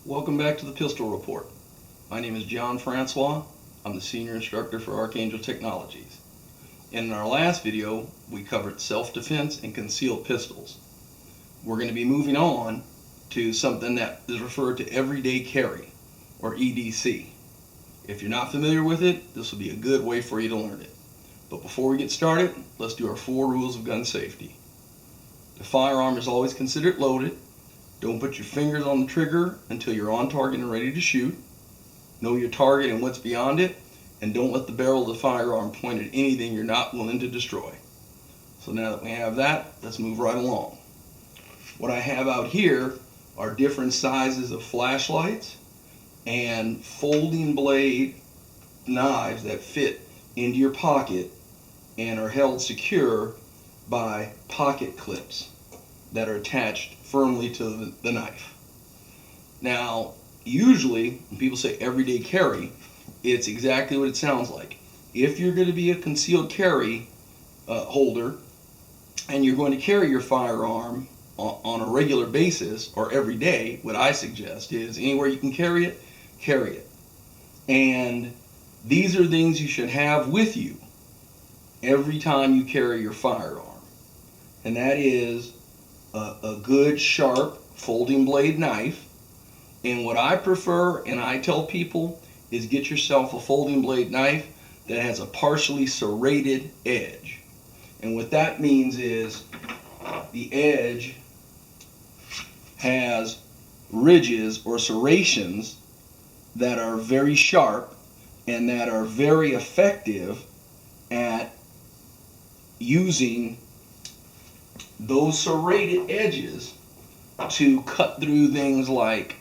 Welcome back to the Pistol Report. My name is John Francois. I'm the Senior Instructor for Archangel Technologies. In our last video, we covered self-defense and concealed pistols. We're going to be moving on to something that is referred to everyday carry, or EDC. If you're not familiar with it, this will be a good way for you to learn it. But before we get started, let's do our 4 rules of gun safety. The firearm is always considered loaded. Don't put your fingers on the trigger until you're on target and ready to shoot. Know your target and what's beyond it, and don't let the barrel of the firearm point at anything you're not willing to destroy. So now that we have that, let's move right along. What I have out here are different sizes of flashlights and folding blade knives that fit into your pocket and are held secure by pocket clips that are attached firmly to the knife. Now, usually when people say everyday carry, it's exactly what it sounds like. If you're going to be a concealed carry holder and you're going to carry your firearm on a regular basis or every day, what I suggest is anywhere you can carry it, carry it. And these are things you should have with you every time you carry your firearm. And that is a good sharp folding blade knife. And what I prefer and I tell people is get yourself a folding blade knife that has a partially serrated edge. And what that means is the edge has ridges or serrations that are very sharp and that are very effective at using those serrated edges to cut through things like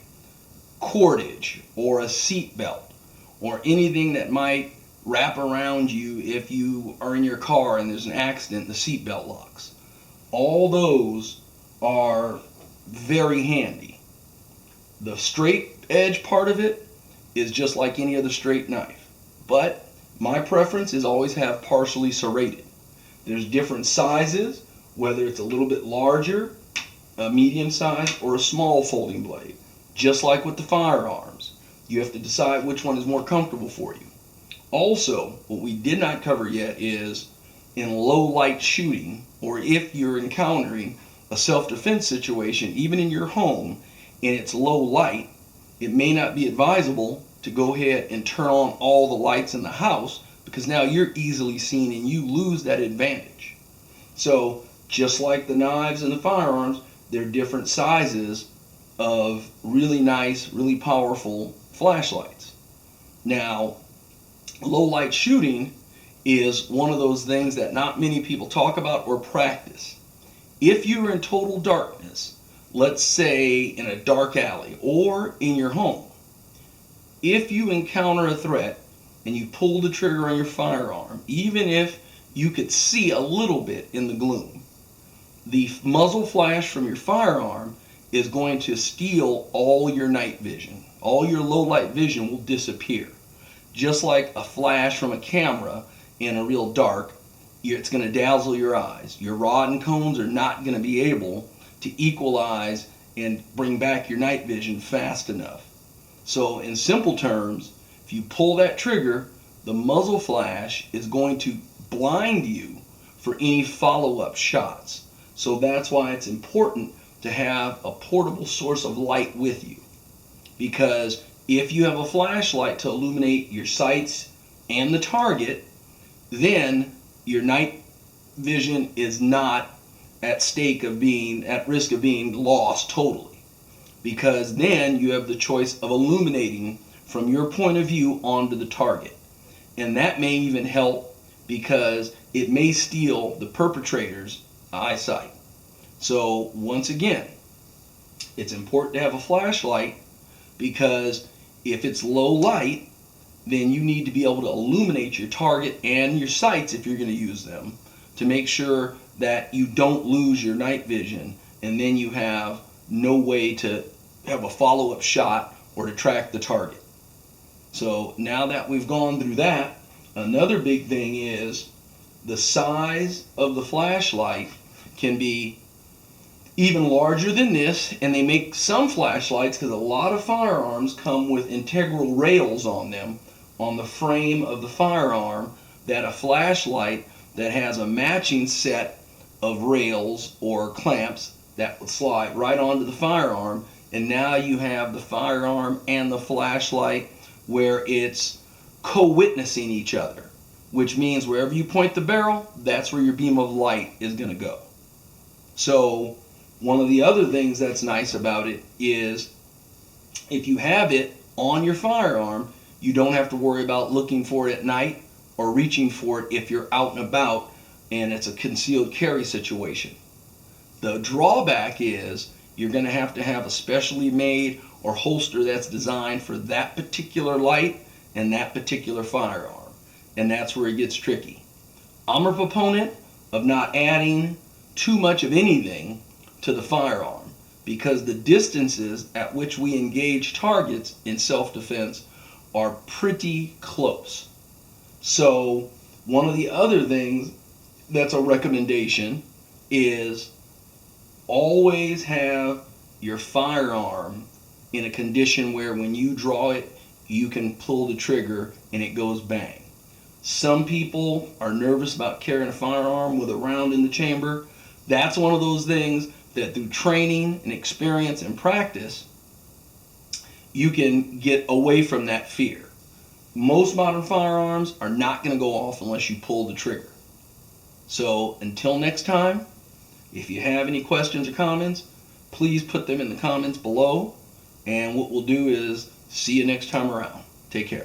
cordage or a seat belt or anything that might wrap around you if you are in your car and there's an accident, the seat belt locks. All those are very handy. The straight edge part of it is just like any other straight knife, but my preference is always have partially serrated. There's different sizes, whether it's a little bit larger, a medium size, or a small folding blade. Just like with the firearms, you have to decide which one is more comfortable for you. Also, what we did not cover yet is in low light shooting, or if you're encountering a self-defense situation, even in your home, and it's low light, it may not be advisable to go ahead and turn on all the lights in the house because now you're easily seen and you lose that advantage. So, just like the knives and the firearms, they're different sizes of really nice, really powerful flashlights. Now, low light shooting is one of those things that not many people talk about or practice. If you're in total darkness, let's say in a dark alley or in your home, if you encounter a threat and you pull the trigger on your firearm, even if you could see a little bit in the gloom, the muzzle flash from your firearm is going to steal all your night vision. All your low light vision will disappear. Just like a flash from a camera in a real dark, it's going to dazzle your eyes. Your rod and cones are not going to be able to equalize and bring back your night vision fast enough. So in simple terms, if you pull that trigger, the muzzle flash is going to blind you for any follow-up shots. So that's why it's important to have a portable source of light with you. Because if you have a flashlight to illuminate your sights and the target, then your night vision is not at risk of being lost totally. Because then you have the choice of illuminating from your point of view onto the target. And that may even help because it may steal the perpetrator's eyesight. So once again, it's important to have a flashlight because if it's low light, then you need to be able to illuminate your target and your sights if you're going to use them to make sure that you don't lose your night vision and then you have no way to have a follow-up shot or to track the target. So now that we've gone through that, another big thing is the size of the flashlight can be even larger than this, and they make some flashlights because a lot of firearms come with integral rails on them, on the frame of the firearm, that a flashlight that has a matching set of rails or clamps that would slide right onto the firearm, and now you have the firearm and the flashlight where it's co-witnessing each other, which means wherever you point the barrel, that's where your beam of light is going to go. So one of the other things that's nice about it is if you have it on your firearm, you don't have to worry about looking for it at night or reaching for it if you're out and about and it's a concealed carry situation. The drawback is you're going to have a specially made or holster that's designed for that particular light and that particular firearm, and that's where it gets tricky. I'm a proponent of not adding too much of anything to the firearm because the distances at which we engage targets in self-defense are pretty close. So one of the other things that's a recommendation is always have your firearm in a condition where when you draw it, you can pull the trigger and it goes bang. Some people are nervous about carrying a firearm with a round in the chamber. That's one of those things that through training and experience and practice, you can get away from that fear. Most modern firearms are not going to go off unless you pull the trigger. So until next time, if you have any questions or comments, please put them in the comments below. And what we'll do is see you next time around. Take care.